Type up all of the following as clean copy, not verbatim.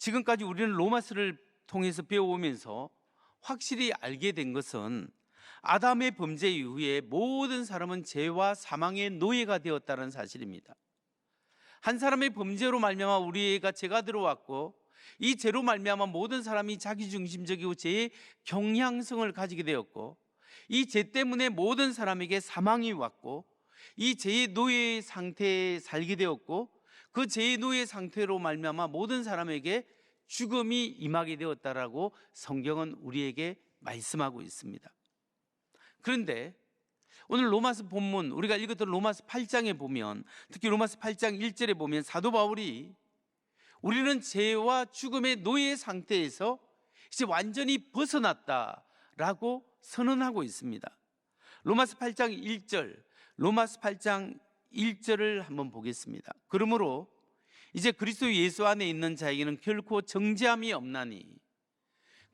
지금까지 우리는 로마서를 통해서 배워오면서 확실히 알게 된 것은 아담의 범죄 이후에 모든 사람은 죄와 사망의 노예가 되었다는 사실입니다. 한 사람의 범죄로 말미암아 우리가 죄가 들어왔고, 이 죄로 말미암아 모든 사람이 자기중심적이고 죄의 경향성을 가지게 되었고, 이 죄 때문에 모든 사람에게 사망이 왔고, 이 죄의 노예 상태에 살게 되었고, 그 죄의 노예 상태로 말미암아 모든 사람에게 죽음이 임하게 되었다라고 성경은 우리에게 말씀하고 있습니다. 그런데 오늘 로마서 본문, 우리가 읽었던 로마서 8장에 보면, 특히 로마서 8장 1절에 보면 사도 바울이 우리는 죄와 죽음의 노예 상태에서 이제 완전히 벗어났다라고 선언하고 있습니다. 로마서 8장 1절, 로마서 8장 1절을 한번 보겠습니다. 그러므로 이제 그리스도 예수 안에 있는 자에게는 결코 정죄함이 없나니,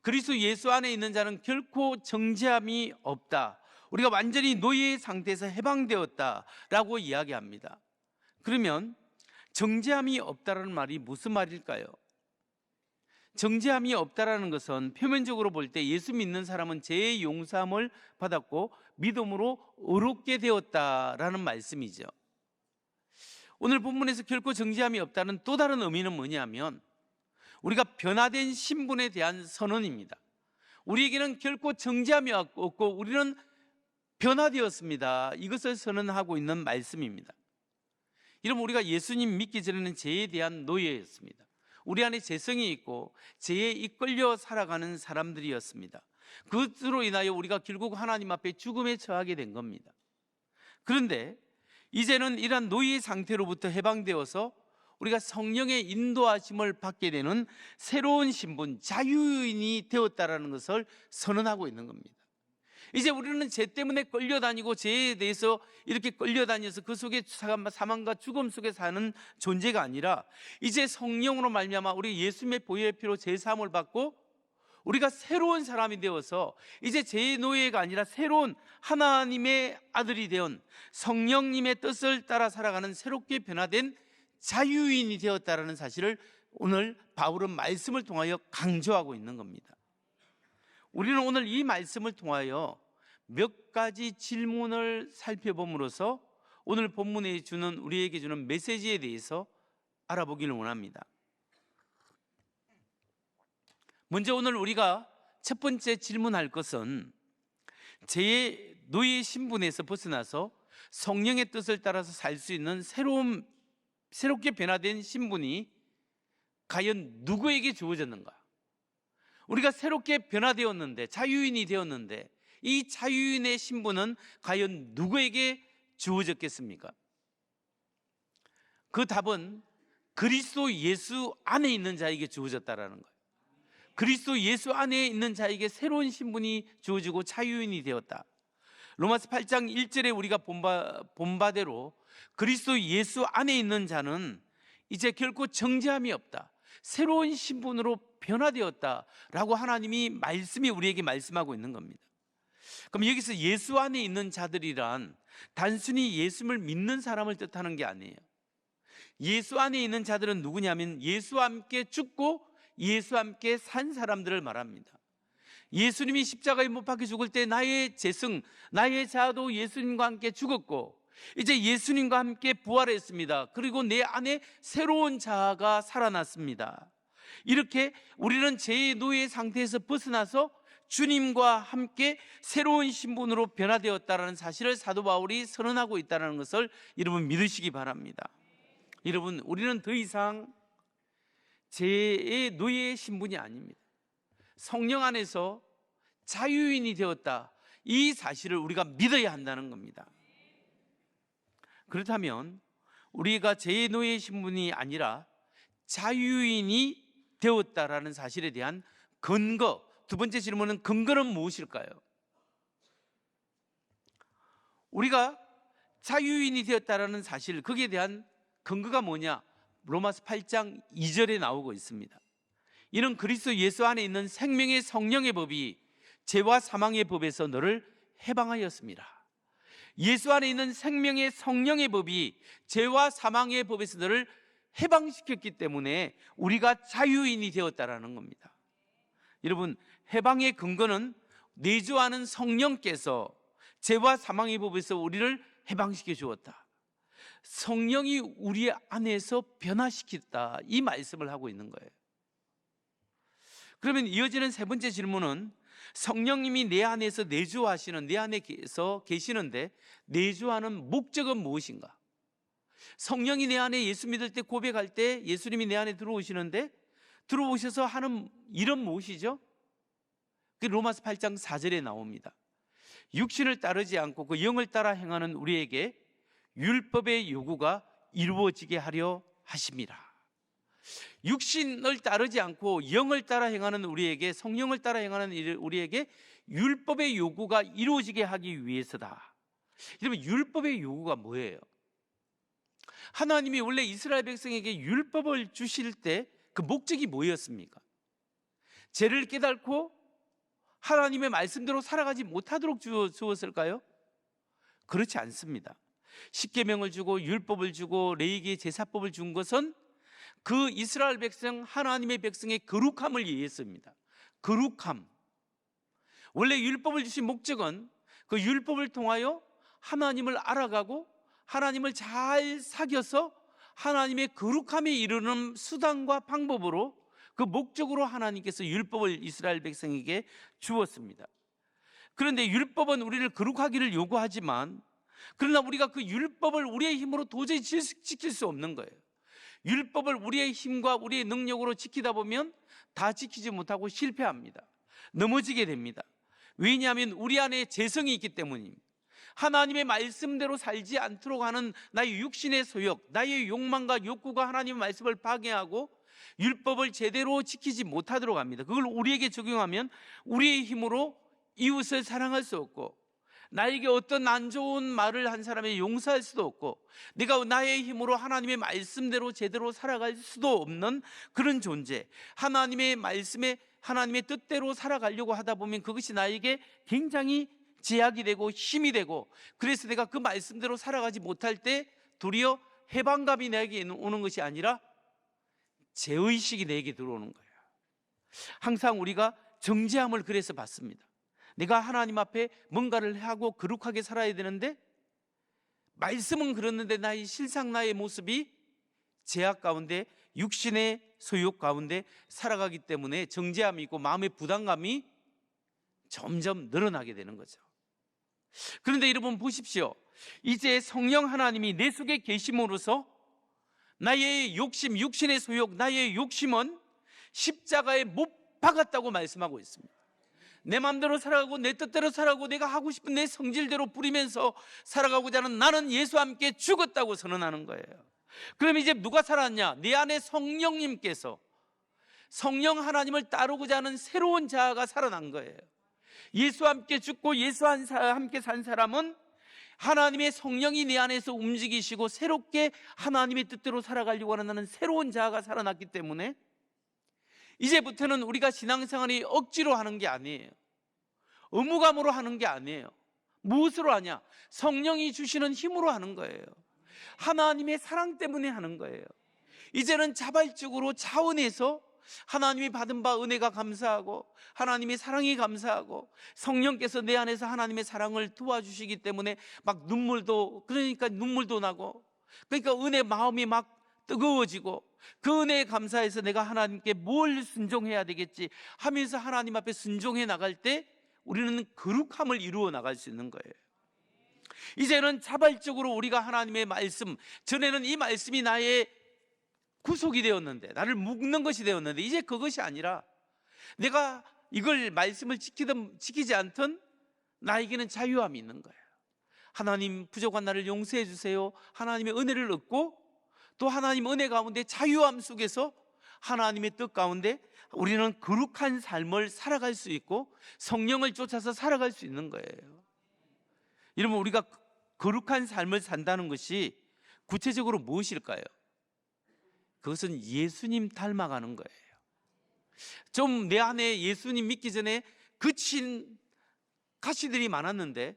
그리스도 예수 안에 있는 자는 결코 정죄함이 없다. 우리가 완전히 노예의 상태에서 해방되었다라고 이야기합니다. 그러면 정죄함이 없다라는 말이 무슨 말일까요? 정죄함이 없다라는 것은 표면적으로 볼 때 예수 믿는 사람은 죄의 용서함을 받았고 믿음으로 의롭게 되었다라는 말씀이죠. 오늘 본문에서 결코 정죄함이 없다는 또 다른 의미는 뭐냐면, 우리가 변화된 신분에 대한 선언입니다. 우리에게는 결코 정죄함이 없고 우리는 변화되었습니다. 이것을 선언하고 있는 말씀입니다. 여러분, 우리가 예수님 믿기 전에는 죄에 대한 노예였습니다. 우리 안에 죄성이 있고 죄에 이끌려 살아가는 사람들이었습니다. 그것으로 인하여 우리가 결국 하나님 앞에 죽음에 처하게 된 겁니다. 그런데 이제는 이러한 노예 상태로부터 해방되어서 우리가 성령의 인도하심을 받게 되는 새로운 신분, 자유인이 되었다라는 것을 선언하고 있는 겁니다. 이제 우리는 죄 때문에 끌려다니고 죄에 대해서 이렇게 끌려다녀서 그 속에 사망과 죽음 속에 사는 존재가 아니라, 이제 성령으로 말미암아 우리 예수님의 보혈의 피로 죄 사함을 받고 우리가 새로운 사람이 되어서 이제 죄의 노예가 아니라 새로운 하나님의 아들이 되온 성령님의 뜻을 따라 살아가는 새롭게 변화된 자유인이 되었다라는 사실을 오늘 바울은 말씀을 통하여 강조하고 있는 겁니다. 우리는 오늘 이 말씀을 통하여 몇 가지 질문을 살펴봄으로써 오늘 본문에 주는, 우리에게 주는 메시지에 대해서 알아보기를 원합니다. 먼저 오늘 우리가 첫 번째 질문할 것은, 죄의 노예 신분에서 벗어나서 성령의 뜻을 따라서 살 수 있는 새롭게 변화된 신분이 과연 누구에게 주어졌는가? 우리가 새롭게 변화되었는데, 자유인이 되었는데, 이 자유인의 신분은 과연 누구에게 주어졌겠습니까? 그 답은 그리스도 예수 안에 있는 자에게 주어졌다라는 거예요. 그리스도 예수 안에 있는 자에게 새로운 신분이 주어지고 자유인이 되었다. 로마서 8장 1절에 우리가 본 바대로 그리스도 예수 안에 있는 자는 이제 결코 정죄함이 없다, 새로운 신분으로 변화되었다라고 하나님이 말씀이 우리에게 말씀하고 있는 겁니다. 그럼 여기서 예수 안에 있는 자들이란 단순히 예수를 믿는 사람을 뜻하는 게 아니에요. 예수 안에 있는 자들은 누구냐면 예수와 함께 죽고 예수와 함께 산 사람들을 말합니다. 예수님이 십자가에 못 박혀 죽을 때 나의 재성, 나의 자아도 예수님과 함께 죽었고 이제 예수님과 함께 부활했습니다. 그리고 내 안에 새로운 자아가 살아났습니다. 이렇게 우리는 죄의 노예 상태에서 벗어나서 주님과 함께 새로운 신분으로 변화되었다는 사실을 사도 바울이 선언하고 있다는 것을 여러분 믿으시기 바랍니다. 여러분, 우리는 더 이상 죄의 노예의 신분이 아닙니다. 성령 안에서 자유인이 되었다, 이 사실을 우리가 믿어야 한다는 겁니다. 그렇다면 우리가 죄의 노예의 신분이 아니라 자유인이 되었다라는 사실에 대한 근거, 두 번째 질문은 근거는 무엇일까요? 우리가 자유인이 되었다라는 사실, 거기에 대한 근거가 뭐냐? 로마서 8장 2절에 나오고 있습니다. 이는 그리스도 예수 안에 있는 생명의 성령의 법이 죄와 사망의 법에서 너를 해방하였습니다. 예수 안에 있는 생명의 성령의 법이 죄와 사망의 법에서 너를 해방시켰기 때문에 우리가 자유인이 되었다라는 겁니다. 여러분, 해방의 근거는 내주하는 성령께서 죄와 사망의 법에서 우리를 해방시켜 주었다. 성령이 우리 안에서 변화시켰다, 이 말씀을 하고 있는 거예요. 그러면 이어지는 세 번째 질문은, 성령님이 내 안에서 내주하시는, 내 안에서 계시는데 내주하는 목적은 무엇인가? 성령이 내 안에, 예수 믿을 때, 고백할 때 예수님이 내 안에 들어오시는데 들어오셔서 하는 일은 무엇이죠? 그 로마서 8장 4절에 나옵니다. 육신을 따르지 않고 그 영을 따라 행하는 우리에게 율법의 요구가 이루어지게 하려 하심이라. 육신을 따르지 않고 영을 따라 행하는 우리에게, 성령을 따라 행하는 우리에게 율법의 요구가 이루어지게 하기 위해서다. 여러분, 율법의 요구가 뭐예요? 하나님이 원래 이스라엘 백성에게 율법을 주실 때 그 목적이 뭐였습니까? 죄를 깨닫고 하나님의 말씀대로 살아가지 못하도록 주었을까요? 그렇지 않습니다. 십계명을 주고 율법을 주고 레위기 제사법을 준 것은 그 이스라엘 백성, 하나님의 백성의 거룩함을 위해서입니다. 거룩함. 원래 율법을 주신 목적은 그 율법을 통하여 하나님을 알아가고 하나님을 잘 사귀어서 하나님의 거룩함에 이르는 수단과 방법으로, 그 목적으로 하나님께서 율법을 이스라엘 백성에게 주었습니다. 그런데 율법은 우리를 거룩하기를 요구하지만, 그러나 우리가 그 율법을 우리의 힘으로 도저히 지킬 수 없는 거예요. 율법을 우리의 힘과 우리의 능력으로 지키다 보면 다 지키지 못하고 실패합니다. 넘어지게 됩니다. 왜냐하면 우리 안에 재성이 있기 때문입니다. 하나님의 말씀대로 살지 않도록 하는 나의 육신의 소욕, 나의 욕망과 욕구가 하나님의 말씀을 파괴하고 율법을 제대로 지키지 못하도록 합니다. 그걸 우리에게 적용하면 우리의 힘으로 이웃을 사랑할 수 없고, 나에게 어떤 안 좋은 말을 한 사람에 용서할 수도 없고, 내가 나의 힘으로 하나님의 말씀대로 제대로 살아갈 수도 없는 그런 존재, 하나님의 말씀에, 하나님의 뜻대로 살아가려고 하다 보면 그것이 나에게 굉장히 제약이 되고 힘이 되고, 그래서 내가 그 말씀대로 살아가지 못할 때 도리어 해방감이 내게 오는 것이 아니라 죄의식이 내게 들어오는 거예요. 항상 우리가 정죄함을 그래서 받습니다. 내가 하나님 앞에 뭔가를 하고 거룩하게 살아야 되는데, 말씀은 그렇는데 나의 실상, 나의 모습이 죄악 가운데, 육신의 소욕 가운데 살아가기 때문에 정죄함이 있고 마음의 부담감이 점점 늘어나게 되는 거죠. 그런데 여러분 보십시오. 이제 성령 하나님이 내 속에 계심으로써 나의 욕심, 육신의 소욕, 나의 욕심은 십자가에 못 박았다고 말씀하고 있습니다. 내 마음대로 살아가고 내 뜻대로 살아가고 내가 하고 싶은 내 성질대로 부리면서 살아가고자 하는 나는 예수와 함께 죽었다고 선언하는 거예요. 그럼 이제 누가 살았냐? 내 안에 성령님께서, 성령 하나님을 따르고자 하는 새로운 자아가 살아난 거예요. 예수와 함께 죽고 예수와 함께 산 사람은 하나님의 성령이 내 안에서 움직이시고 새롭게 하나님의 뜻대로 살아가려고 하는 새로운 자아가 살아났기 때문에 이제부터는 우리가 신앙생활이 억지로 하는 게 아니에요. 의무감으로 하는 게 아니에요. 무엇으로 하냐? 성령이 주시는 힘으로 하는 거예요. 하나님의 사랑 때문에 하는 거예요. 이제는 자발적으로 차원에서 하나님이 받은 바 은혜가 감사하고 하나님의 사랑이 감사하고 성령께서 내 안에서 하나님의 사랑을 도와주시기 때문에 막 눈물도 나고, 그러니까 은혜 마음이 막 뜨거워지고 그 은혜에 감사해서 내가 하나님께 뭘 순종해야 되겠지 하면서 하나님 앞에 순종해 나갈 때 우리는 거룩함을 이루어 나갈 수 있는 거예요. 이제는 자발적으로 우리가 하나님의 말씀, 전에는 이 말씀이 나의 구속이 되었는데, 나를 묶는 것이 되었는데, 이제 그것이 아니라 내가 이걸 말씀을 지키든 지키지 않든 나에게는 자유함이 있는 거예요. 하나님, 부족한 나를 용서해 주세요. 하나님의 은혜를 얻고 또 하나님 은혜 가운데 자유함 속에서 하나님의 뜻 가운데 우리는 거룩한 삶을 살아갈 수 있고 성령을 쫓아서 살아갈 수 있는 거예요. 여러분, 우리가 거룩한 삶을 산다는 것이 구체적으로 무엇일까요? 그것은 예수님 닮아가는 거예요. 좀 내 안에 예수님 믿기 전에 그친 가시들이 많았는데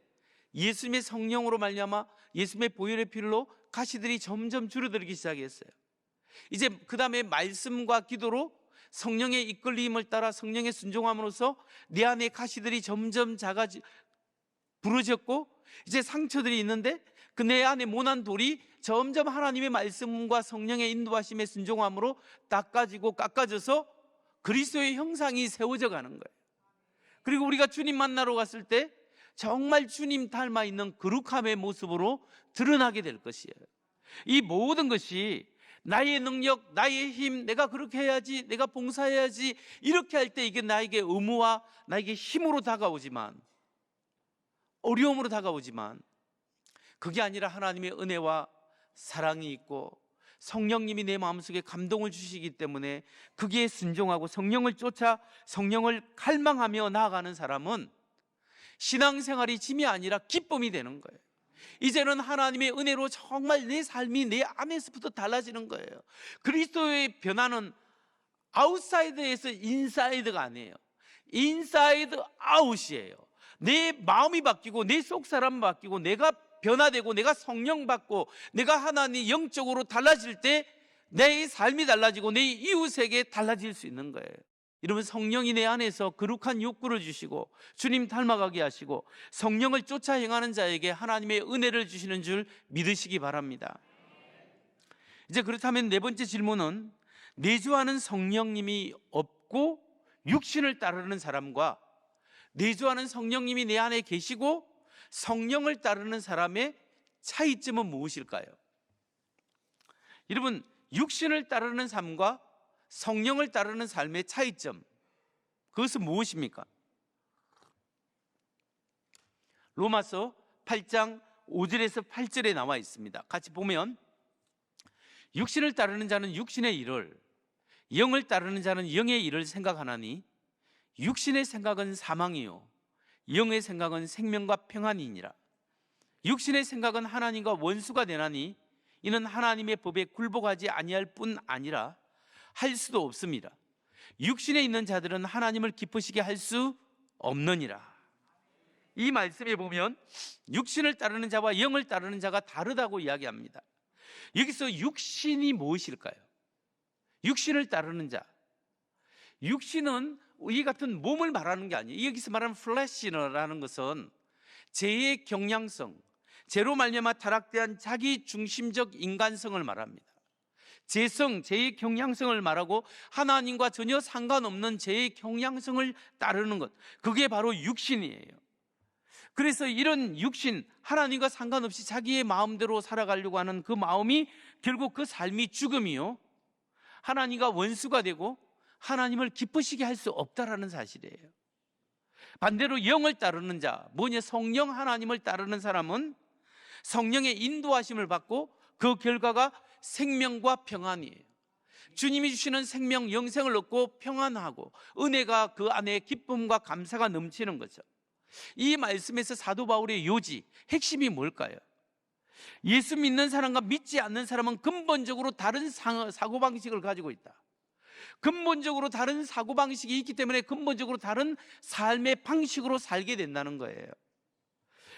예수님의 성령으로 말미암아 예수님의 보혈의 피로 가시들이 점점 줄어들기 시작했어요. 이제 그 다음에 말씀과 기도로 성령의 이끌림을 따라 성령의 순종함으로써 내 안의 가시들이 점점 부러졌고, 이제 상처들이 있는데 그 내 안에 모난 돌이 점점 하나님의 말씀과 성령의 인도하심에 순종함으로 닦아지고 깎아져서 그리스도의 형상이 세워져 가는 거예요. 그리고 우리가 주님 만나러 갔을 때 정말 주님 닮아 있는 거룩함의 모습으로 드러나게 될 것이에요. 이 모든 것이 나의 능력, 나의 힘, 내가 그렇게 해야지, 내가 봉사해야지, 이렇게 할 때 이게 나에게 의무와 나에게 힘으로 다가오지만, 어려움으로 다가오지만, 그게 아니라 하나님의 은혜와 사랑이 있고 성령님이 내 마음속에 감동을 주시기 때문에 거기에 순종하고 성령을 쫓아 성령을 갈망하며 나아가는 사람은 신앙생활이 짐이 아니라 기쁨이 되는 거예요. 이제는 하나님의 은혜로 정말 내 삶이 내 안에서부터 달라지는 거예요. 그리스도의 변화는 아웃사이드에서 인사이드가 아니에요. 인사이드 아웃이에요. 내 마음이 바뀌고 내 속사람이 바뀌고 내가 변화되고 내가 성령 받고 내가 하나님 영적으로 달라질 때 내 삶이 달라지고 내 이웃에게 달라질 수 있는 거예요. 여러분, 성령이 내 안에서 거룩한 욕구를 주시고 주님 닮아가게 하시고 성령을 쫓아 행하는 자에게 하나님의 은혜를 주시는 줄 믿으시기 바랍니다. 이제 그렇다면 네 번째 질문은, 내주하는 성령님이 없고 육신을 따르는 사람과 내주하는 성령님이 내 안에 계시고 성령을 따르는 사람의 차이점은 무엇일까요? 여러분, 육신을 따르는 삶과 성령을 따르는 삶의 차이점, 그것은 무엇입니까? 로마서 8장 5절에서 8절에 나와 있습니다. 같이 보면, 육신을 따르는 자는 육신의 일을, 영을 따르는 자는 영의 일을 생각하나니 육신의 생각은 사망이요 영의 생각은 생명과 평안이니라. 육신의 생각은 하나님과 원수가 되나니 이는 하나님의 법에 굴복하지 아니할 뿐 아니라 할 수도 없습니다. 육신에 있는 자들은 하나님을 기쁘시게 할 수 없느니라. 이 말씀에 보면 육신을 따르는 자와 영을 따르는 자가 다르다고 이야기합니다. 여기서 육신이 무엇일까요? 육신을 따르는 자, 육신은 이 같은 몸을 말하는 게 아니에요. 여기서 말하는 플래시라는 것은 죄의 경향성, 죄로 말미암아 타락된 자기 중심적 인간성을 말합니다. 죄성, 죄의 경향성을 말하고 하나님과 전혀 상관없는 죄의 경향성을 따르는 것, 그게 바로 육신이에요. 그래서 이런 육신, 하나님과 상관없이 자기의 마음대로 살아가려고 하는 그 마음이 결국 그 삶이 죽음이요 하나님과 원수가 되고 하나님을 기쁘시게 할 수 없다라는 사실이에요. 반대로 영을 따르는 자, 뭐냐, 성령 하나님을 따르는 사람은 성령의 인도하심을 받고 그 결과가 생명과 평안이에요. 주님이 주시는 생명, 영생을 얻고 평안하고 은혜가 그 안에 기쁨과 감사가 넘치는 거죠. 이 말씀에서 사도 바울의 요지, 핵심이 뭘까요? 예수 믿는 사람과 믿지 않는 사람은 근본적으로 다른 사고방식을 가지고 있다. 근본적으로 다른 사고방식이 있기 때문에 근본적으로 다른 삶의 방식으로 살게 된다는 거예요.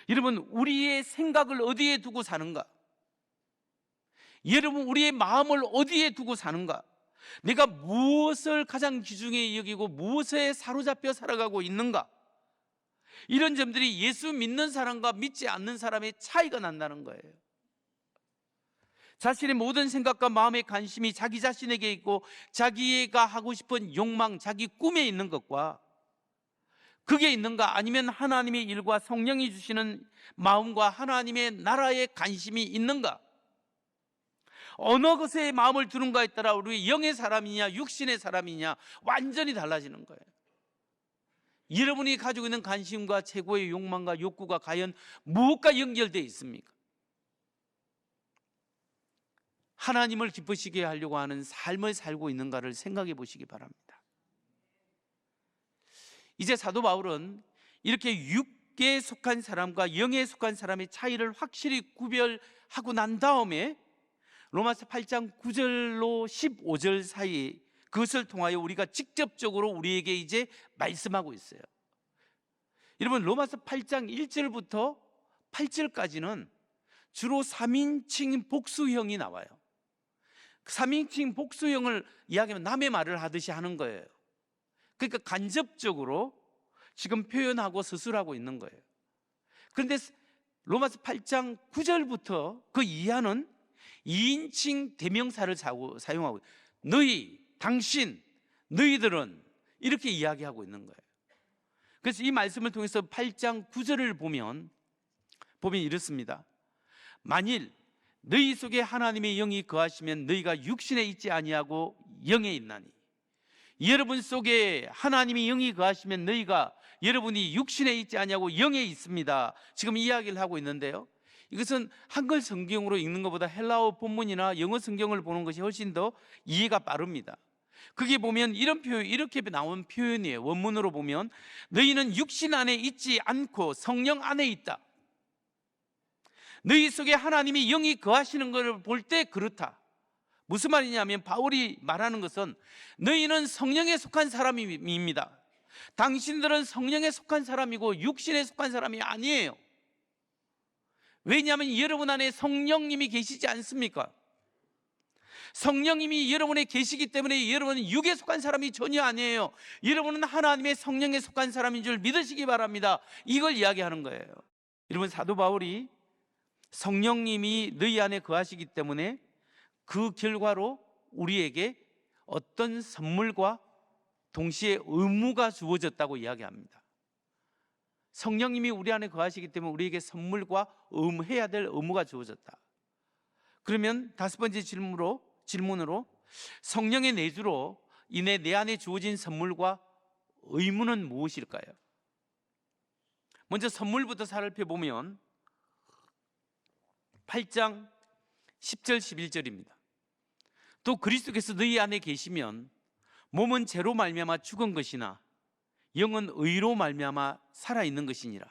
여러분, 우리의 생각을 어디에 두고 사는가? 여러분, 우리의 마음을 어디에 두고 사는가? 내가 무엇을 가장 귀중히 여기고 무엇에 사로잡혀 살아가고 있는가? 이런 점들이 예수 믿는 사람과 믿지 않는 사람의 차이가 난다는 거예요. 자신의 모든 생각과 마음의 관심이 자기 자신에게 있고 자기가 하고 싶은 욕망, 자기 꿈에 있는 것과 그게 있는가? 아니면 하나님의 일과 성령이 주시는 마음과 하나님의 나라에 관심이 있는가? 어느 것에 마음을 두는가에 따라 우리 영의 사람이냐 육신의 사람이냐 완전히 달라지는 거예요. 여러분이 가지고 있는 관심과 최고의 욕망과 욕구가 과연 무엇과 연결되어 있습니까? 하나님을 기쁘시게 하려고 하는 삶을 살고 있는가를 생각해 보시기 바랍니다. 이제 사도 바울은 이렇게 육계에 속한 사람과 영에 속한 사람의 차이를 확실히 구별하고 난 다음에 로마서 8장 9절로 15절 사이, 그것을 통하여 우리가 직접적으로 우리에게 이제 말씀하고 있어요. 여러분, 로마서 8장 1절부터 8절까지는 주로 3인칭 복수형이 나와요. 3인칭 복수형을 이야기하면 남의 말을 하듯이 하는 거예요. 그러니까 간접적으로 지금 표현하고 서술하고 있는 거예요. 그런데 로마서 8장 9절부터 그 이하는 2인칭 대명사를 사용하고 너희, 당신, 너희들은 이렇게 이야기하고 있는 거예요. 그래서 이 말씀을 통해서 8장 9절을 보면 이렇습니다. 만일 너희 속에 하나님의 영이 거하시면 너희가 육신에 있지 아니하고 영에 있나니, 여러분 속에 하나님의 영이 거하시면 여러분이 육신에 있지 아니하고 영에 있습니다. 지금 이야기를 하고 있는데요, 이것은 한글 성경으로 읽는 것보다 헬라어 본문이나 영어 성경을 보는 것이 훨씬 더 이해가 빠릅니다. 거기 보면 이런 표현, 이렇게 나온 표현이에요. 원문으로 보면 너희는 육신 안에 있지 않고 성령 안에 있다. 너희 속에 하나님이 영이 거하시는 것을 볼 때 그렇다. 무슨 말이냐면 바울이 말하는 것은 너희는 성령에 속한 사람입니다. 당신들은 성령에 속한 사람이고 육신에 속한 사람이 아니에요. 왜냐하면 여러분 안에 성령님이 계시지 않습니까? 성령님이 여러분에 계시기 때문에 여러분은 육에 속한 사람이 전혀 아니에요. 여러분은 하나님의 성령에 속한 사람인 줄 믿으시기 바랍니다. 이걸 이야기하는 거예요. 여러분, 사도 바울이 성령님이 너희 안에 거하시기 때문에 그 결과로 우리에게 어떤 선물과 동시에 의무가 주어졌다고 이야기합니다. 성령님이 우리 안에 거하시기 때문에 우리에게 선물과 해야 될 의무가 주어졌다. 그러면 다섯 번째 질문으로 성령의 내주로 인해 내 안에 주어진 선물과 의무는 무엇일까요? 먼저 선물부터 살펴보면 8장 10절 11절입니다. 또 그리스도께서 너희 안에 계시면 몸은 죄로 말미암아 죽은 것이나 영은 의로 말미암아 살아있는 것이니라.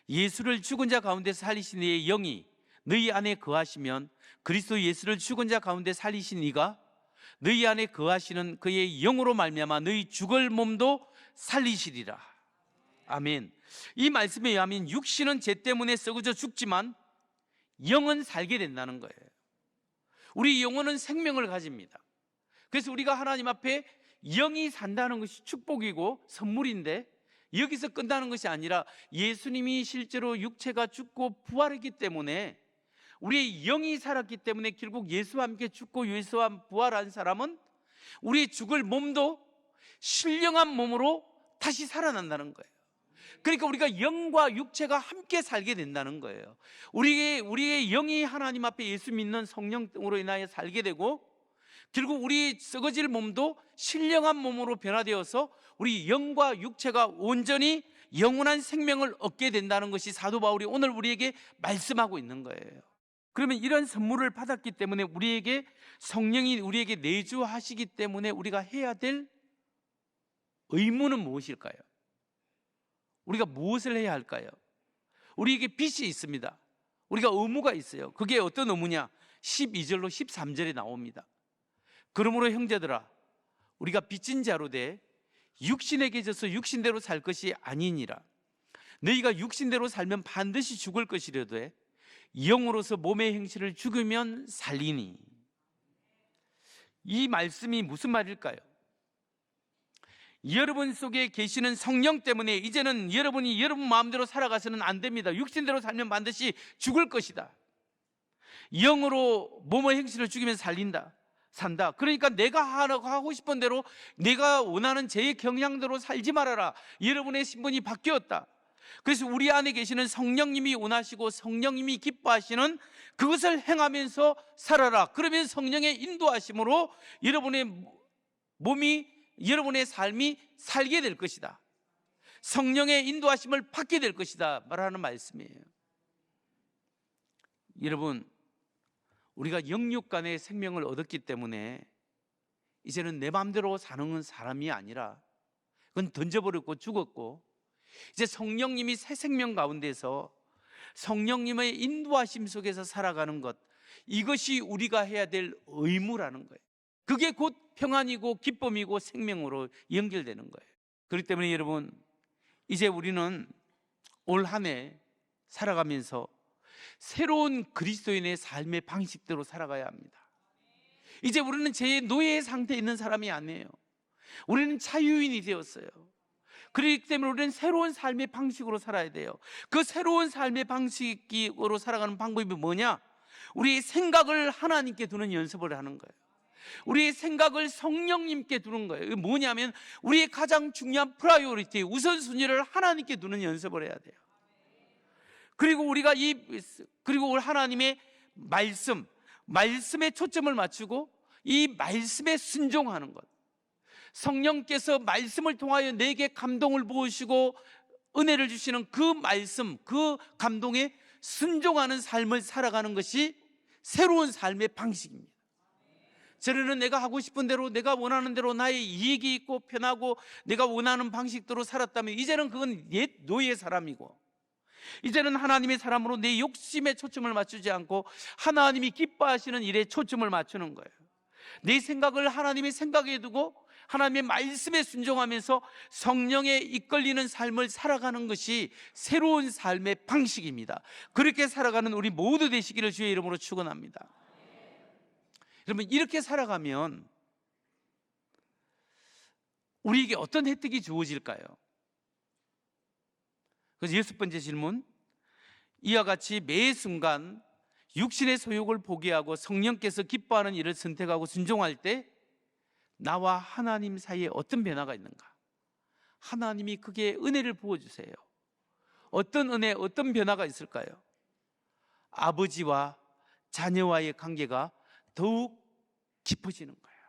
예수를 죽은 자 가운데 살리신 이의 영이 너희 안에 거하시면 그리스도 예수를 죽은 자 가운데 살리신 이가 너희 안에 거하시는 그의 영으로 말미암아 너희 죽을 몸도 살리시리라. 아멘. 이 말씀에 의하면 육신은 죄 때문에 썩어져 죽지만 영은 살게 된다는 거예요. 우리 영혼은 생명을 가집니다. 그래서 우리가 하나님 앞에 영이 산다는 것이 축복이고 선물인데, 여기서 끝나는 것이 아니라 예수님이 실제로 육체가 죽고 부활했기 때문에 우리의 영이 살았기 때문에 결국 예수와 함께 죽고 예수와 부활한 사람은 우리의 죽을 몸도 신령한 몸으로 다시 살아난다는 거예요. 그러니까 우리가 영과 육체가 함께 살게 된다는 거예요. 우리의 영이 하나님 앞에 예수 믿는 성령으로 인하여 살게 되고, 결국 우리 썩어질 몸도 신령한 몸으로 변화되어서 우리 영과 육체가 온전히 영원한 생명을 얻게 된다는 것이 사도 바울이 오늘 우리에게 말씀하고 있는 거예요. 그러면 이런 선물을 받았기 때문에 우리에게 성령이 우리에게 내주하시기 때문에 우리가 해야 될 의무는 무엇일까요? 우리가 무엇을 해야 할까요? 우리에게 빚이 있습니다. 우리가 의무가 있어요. 그게 어떤 의무냐? 12절로 13절에 나옵니다. 그러므로 형제들아, 우리가 빚진 자로 돼 육신에게 져서 육신대로 살 것이 아니니라. 너희가 육신대로 살면 반드시 죽을 것이려되 영으로서 몸의 행실을 죽이면 살리니. 이 말씀이 무슨 말일까요? 여러분 속에 계시는 성령 때문에 이제는 여러분이 여러분 마음대로 살아가서는 안 됩니다. 육신대로 살면 반드시 죽을 것이다. 영으로 몸의 행실을 죽이면 산다. 그러니까 내가 하고 싶은 대로, 내가 원하는 제 경향대로 살지 말아라. 여러분의 신분이 바뀌었다. 그래서 우리 안에 계시는 성령님이 원하시고 성령님이 기뻐하시는 그것을 행하면서 살아라. 그러면 성령의 인도하심으로 여러분의 몸이, 여러분의 삶이 살게 될 것이다. 성령의 인도하심을 받게 될 것이다 말하는 말씀이에요. 여러분, 우리가 영육 간의 생명을 얻었기 때문에 이제는 내 마음대로 사는 사람이 아니라 그건 던져버렸고 죽었고, 이제 성령님이 새 생명 가운데서 성령님의 인도하심 속에서 살아가는 것, 이것이 우리가 해야 될 의무라는 거예요. 그게 곧 평안이고 기쁨이고 생명으로 연결되는 거예요. 그렇기 때문에 여러분, 이제 우리는 올 한 해 살아가면서 새로운 그리스도인의 삶의 방식대로 살아가야 합니다. 이제 우리는 제 노예의 상태에 있는 사람이 아니에요. 우리는 자유인이 되었어요. 그렇기 때문에 우리는 새로운 삶의 방식으로 살아야 돼요. 그 새로운 삶의 방식으로 살아가는 방법이 뭐냐? 우리의 생각을 하나님께 두는 연습을 하는 거예요. 우리의 생각을 성령님께 두는 거예요. 뭐냐면 우리의 가장 중요한 프라이오리티, 우선순위를 하나님께 두는 연습을 해야 돼요. 그리고 우리가 그리고 하나님의 말씀에 초점을 맞추고 이 말씀에 순종하는 것. 성령께서 말씀을 통하여 내게 감동을 부으시고 은혜를 주시는 그 말씀, 그 감동에 순종하는 삶을 살아가는 것이 새로운 삶의 방식입니다. 전에는 내가 하고 싶은 대로, 내가 원하는 대로 나의 이익이 있고 편하고 내가 원하는 방식대로 살았다면 이제는 그건 옛 노예 사람이고, 이제는 하나님의 사람으로 내 욕심에 초점을 맞추지 않고 하나님이 기뻐하시는 일에 초점을 맞추는 거예요. 내 생각을 하나님의 생각에 두고 하나님의 말씀에 순종하면서 성령에 이끌리는 삶을 살아가는 것이 새로운 삶의 방식입니다. 그렇게 살아가는 우리 모두 되시기를 주의 이름으로 축원합니다. 여러분, 이렇게 살아가면 우리에게 어떤 혜택이 주어질까요? 그래서 6번째 질문, 이와 같이 매 순간 육신의 소욕을 포기하고 성령께서 기뻐하는 일을 선택하고 순종할 때 나와 하나님 사이에 어떤 변화가 있는가? 하나님이 그게 은혜를 부어주세요. 어떤 은혜, 어떤 변화가 있을까요? 아버지와 자녀와의 관계가 더욱 깊어지는 거예요.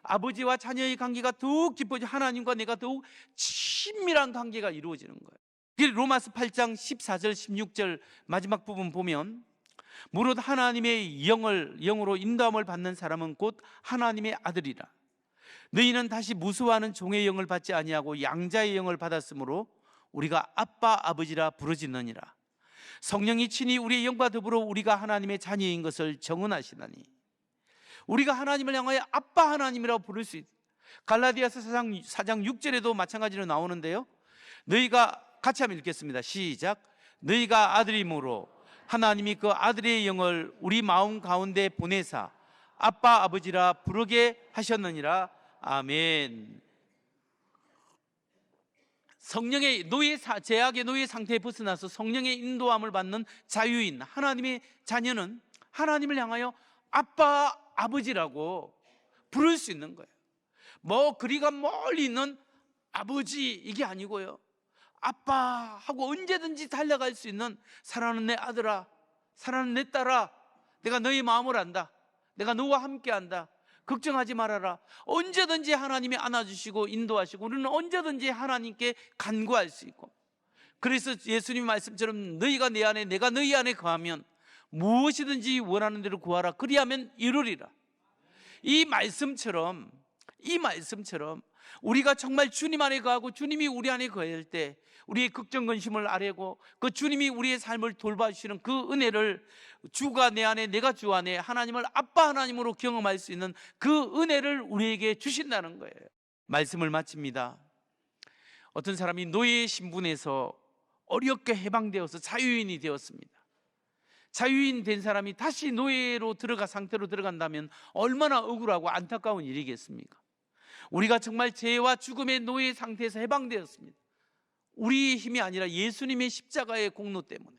아버지와 자녀의 관계가 더욱 깊어지고 하나님과 내가 더욱 친밀한 관계가 이루어지는 거예요. 로마서 8장 14절 16절 마지막 부분 보면, 무릇 하나님의 영으로 인도함을 받는 사람은 곧 하나님의 아들이라. 너희는 다시 무수하는 종의 영을 받지 아니하고 양자의 영을 받았으므로 우리가 아빠 아버지라 부르짖느니라. 성령이 친히 우리의 영과 더불어 우리가 하나님의 자녀인 것을 정언하시나니, 우리가 하나님을 향하여 아빠 하나님이라고 부를 수 있다. 갈라디아서 4장 6절에도 마찬가지로 나오는데요, 너희가 같이 한번 읽겠습니다. 시작. 너희가 아들이므로 하나님이 그 아들의 영을 우리 마음 가운데 보내사 아빠 아버지라 부르게 하셨느니라. 아멘. 성령의 제약의 노예 상태에 벗어나서 성령의 인도함을 받는 자유인 하나님의 자녀는 하나님을 향하여 아빠 아버지라고 부를 수 있는 거예요. 뭐 그리가 멀리 있는 아버지 이게 아니고요, 아빠 하고 언제든지 달려갈 수 있는, 사랑하는 내 아들아, 사랑하는 내 딸아, 내가 너의 마음을 안다, 내가 너와 함께 한다, 걱정하지 말아라. 언제든지 하나님이 안아주시고 인도하시고 우리는 언제든지 하나님께 간구할 수 있고, 그래서 예수님 말씀처럼 너희가 내 안에 내가 너희 안에 거하면 무엇이든지 원하는 대로 구하라, 그리하면 이루리라. 이 말씀처럼 우리가 정말 주님 안에 거하고 주님이 우리 안에 거할 때 우리의 걱정 근심을 아뢰고 그 주님이 우리의 삶을 돌봐주시는 그 은혜를, 주가 내 안에 내가 주 안에 하나님을 아빠 하나님으로 경험할 수 있는 그 은혜를 우리에게 주신다는 거예요. 말씀을 마칩니다. 어떤 사람이 노예의 신분에서 어렵게 해방되어서 자유인이 되었습니다. 자유인 된 사람이 다시 노예로 상태로 들어간다면 얼마나 억울하고 안타까운 일이겠습니까? 우리가 정말 죄와 죽음의 노예 상태에서 해방되었습니다. 우리의 힘이 아니라 예수님의 십자가의 공로 때문에,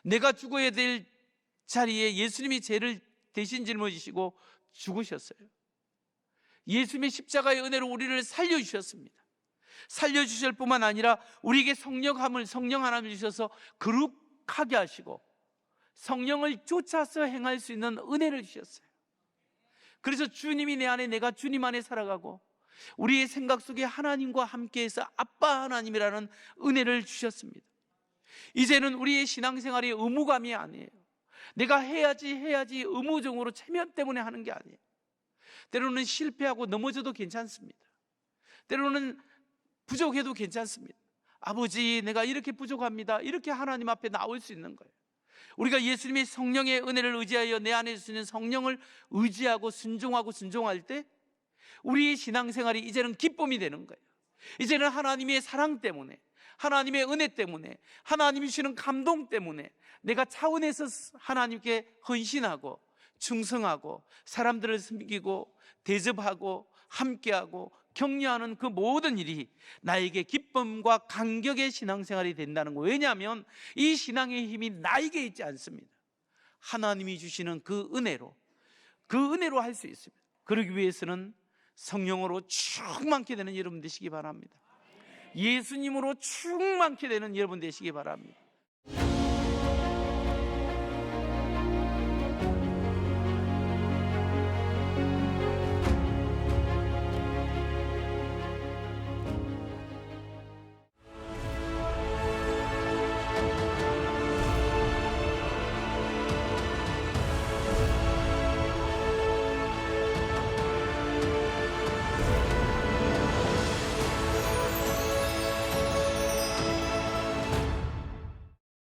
내가 죽어야 될 자리에 예수님이 죄를 대신 짊어지시고 죽으셨어요. 예수님의 십자가의 은혜로 우리를 살려주셨습니다. 살려주실 뿐만 아니라 우리에게 성령 하나님을 주셔서 거룩하게 하시고 성령을 쫓아서 행할 수 있는 은혜를 주셨어요. 그래서 주님이 내 안에 내가 주님 안에 살아가고 우리의 생각 속에 하나님과 함께해서 아빠 하나님이라는 은혜를 주셨습니다. 이제는 우리의 신앙생활이 의무감이 아니에요. 내가 해야지 의무적으로 체면 때문에 하는 게 아니에요. 때로는 실패하고 넘어져도 괜찮습니다. 때로는 부족해도 괜찮습니다. 아버지, 내가 이렇게 부족합니다, 이렇게 하나님 앞에 나올 수 있는 거예요. 우리가 예수님의 성령의 은혜를 의지하여 내 안에 있는 성령을 의지하고 순종할 때 우리의 신앙생활이 이제는 기쁨이 되는 거예요. 이제는 하나님의 사랑 때문에, 하나님의 은혜 때문에, 하나님이 주시는 감동 때문에 내가 차원에서 하나님께 헌신하고 충성하고 사람들을 섬기고 대접하고 함께하고 격려하는 그 모든 일이 나에게 기쁨과 감격의 신앙생활이 된다는 거예요. 왜냐하면 이 신앙의 힘이 나에게 있지 않습니다. 하나님이 주시는 그 은혜로 할 수 있습니다. 그러기 위해서는 성령으로 충만케 되는 여러분 되시기 바랍니다. 예수님으로 충만케 되는 여러분 되시기 바랍니다.